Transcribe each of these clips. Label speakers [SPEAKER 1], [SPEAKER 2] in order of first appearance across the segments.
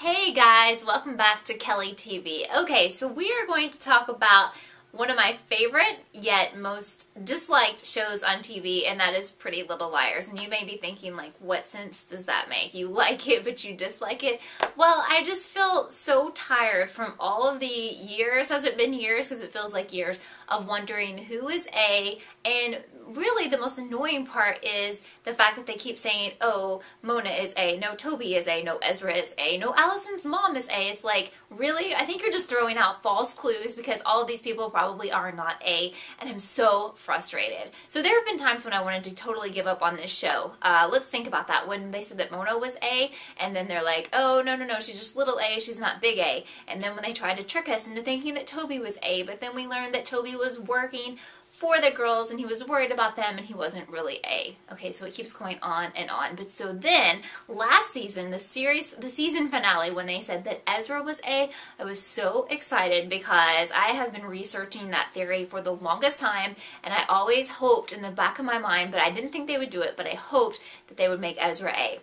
[SPEAKER 1] Hey guys, welcome back to KELLIETV. Okay, so we are going to talk about one of my favorite yet most disliked shows on TV, and that is Pretty Little Liars. And you may be thinking, like, what sense does that make? You like it, but you dislike it? Well, I just feel so tired from all of the years, has it been years? Because it feels like years, of wondering who is A, and really the most annoying part is the fact that they keep saying, oh, Mona is A, no, Toby is A, no, Ezra is A, no, Allison's mom is A. It's like, really? I think you're just throwing out false clues because all of these people probably are not A, and I'm so frustrated. So there have been times when I wanted to totally give up on this show. Let's think about that. When they said that Mona was A, and then they're like, oh, no, she's just little A, she's not big A. And then when they tried to trick us into thinking that Toby was A, but then we learned that Toby was working for the girls and he was worried about them and he wasn't really A. Okay, so it keeps going on and on. But so then, last season, the season finale, when they said that Ezra was A, I was so excited because I have been researching that theory for the longest time, and I always hoped in the back of my mind, but I didn't think they would do it, but I hoped that they would make Ezra A.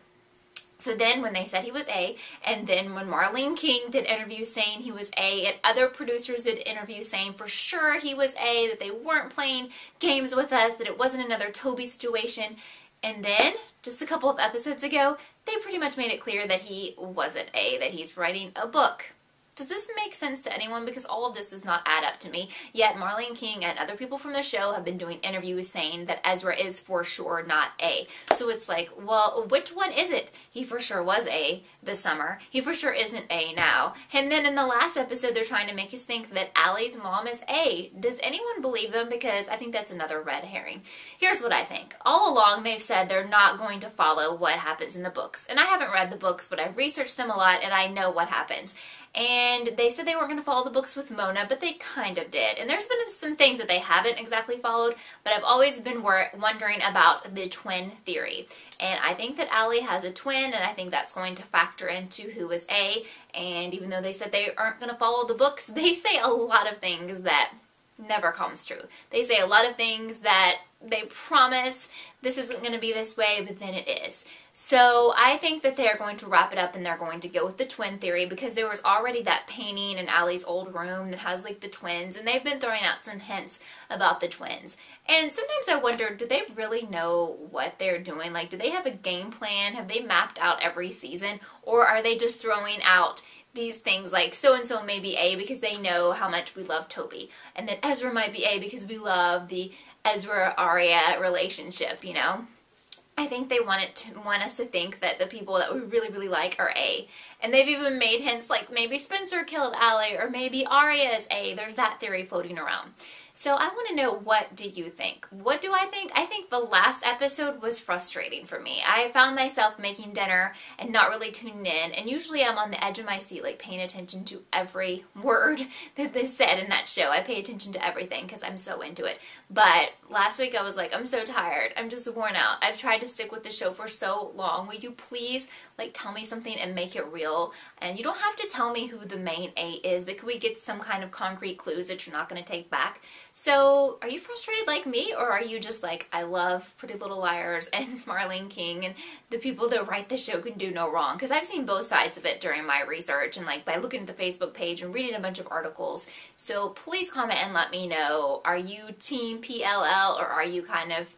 [SPEAKER 1] So then when they said he was A, and then when Marlene King did interviews saying he was A, and other producers did interviews saying for sure he was A, that they weren't playing games with us, that it wasn't another Toby situation, and then, just a couple of episodes ago, they pretty much made it clear that he wasn't A, that he's writing a book. Does this make sense to anyone? Because all of this does not add up to me. Yet Marlene King and other people from the show have been doing interviews saying that Ezra is for sure not A. So it's like, well, which one is it? He for sure was A this summer. He for sure isn't A now. And then in the last episode, they're trying to make us think that Allie's mom is A. Does anyone believe them? Because I think that's another red herring. Here's what I think. All along, they've said they're not going to follow what happens in the books. And I haven't read the books, but I've researched them a lot, and I know what happens. And they said they weren't going to follow the books with Mona, but they kind of did. And there's been some things that they haven't exactly followed, but I've always been wondering about the twin theory. And I think that Allie has a twin, and I think that's going to factor into who is A. And even though they said they aren't going to follow the books, they say a lot of things that never comes true. They say a lot of things that they promise this isn't going to be this way, but then it is. So I think that they're going to wrap it up and they're going to go with the twin theory, because there was already that painting in Allie's old room that has like the twins, and they've been throwing out some hints about the twins. And sometimes I wonder, do they really know what they're doing? Like, do they have a game plan? Have they mapped out every season? Or are they just throwing out these things like so-and-so may be A because they know how much we love Toby, and then Ezra might be A because we love the Ezra-Arya relationship, you know? I think they want us to think that the people that we really, really like are A. And they've even made hints like maybe Spencer killed Allie, or maybe Arya is A. There's that theory floating around. So I want to know, what do you think? What do I think? I think the last episode was frustrating for me. I found myself making dinner and not really tuning in, and usually I'm on the edge of my seat, like paying attention to every word that they said in that show. I pay attention to everything because I'm so into it. But last week I was like, I'm so tired. I'm just worn out. I've tried to stick with the show for so long. Will you please like tell me something and make it real? And you don't have to tell me who the main A is, but can we get some kind of concrete clues that you're not going to take back? So, are you frustrated like me, or are you just like, I love Pretty Little Liars and Marlene King, and the people that write the show can do no wrong? Because I've seen both sides of it during my research and like by looking at the Facebook page and reading a bunch of articles. So please comment and let me know, are you team PLL, or are you kind of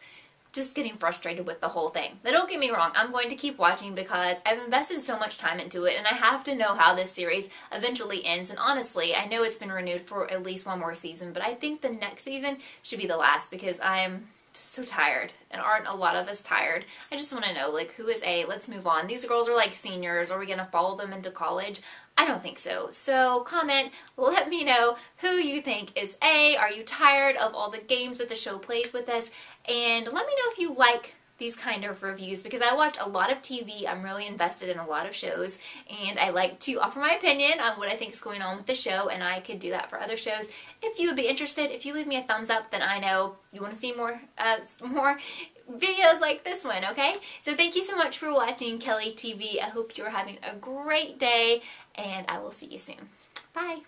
[SPEAKER 1] just getting frustrated with the whole thing? Now don't get me wrong, I'm going to keep watching because I've invested so much time into it, and I have to know how this series eventually ends. And honestly, I know it's been renewed for at least one more season, but I think the next season should be the last, because I'm just so tired, and aren't a lot of us tired? I just want to know, like, who is A? Let's move on. These girls are like seniors. Are we going to follow them into college? I don't think so. So comment, let me know who you think is A. Are you tired of all the games that the show plays with us? And let me know if you like these kind of reviews, because I watch a lot of TV. I'm really invested in a lot of shows, and I like to offer my opinion on what I think is going on with the show, and I could do that for other shows. If you would be interested, if you leave me a thumbs up, then I know you want to see more videos like this one, okay? So thank you so much for watching KELLIETV. I hope you're having a great day, and I will see you soon. Bye!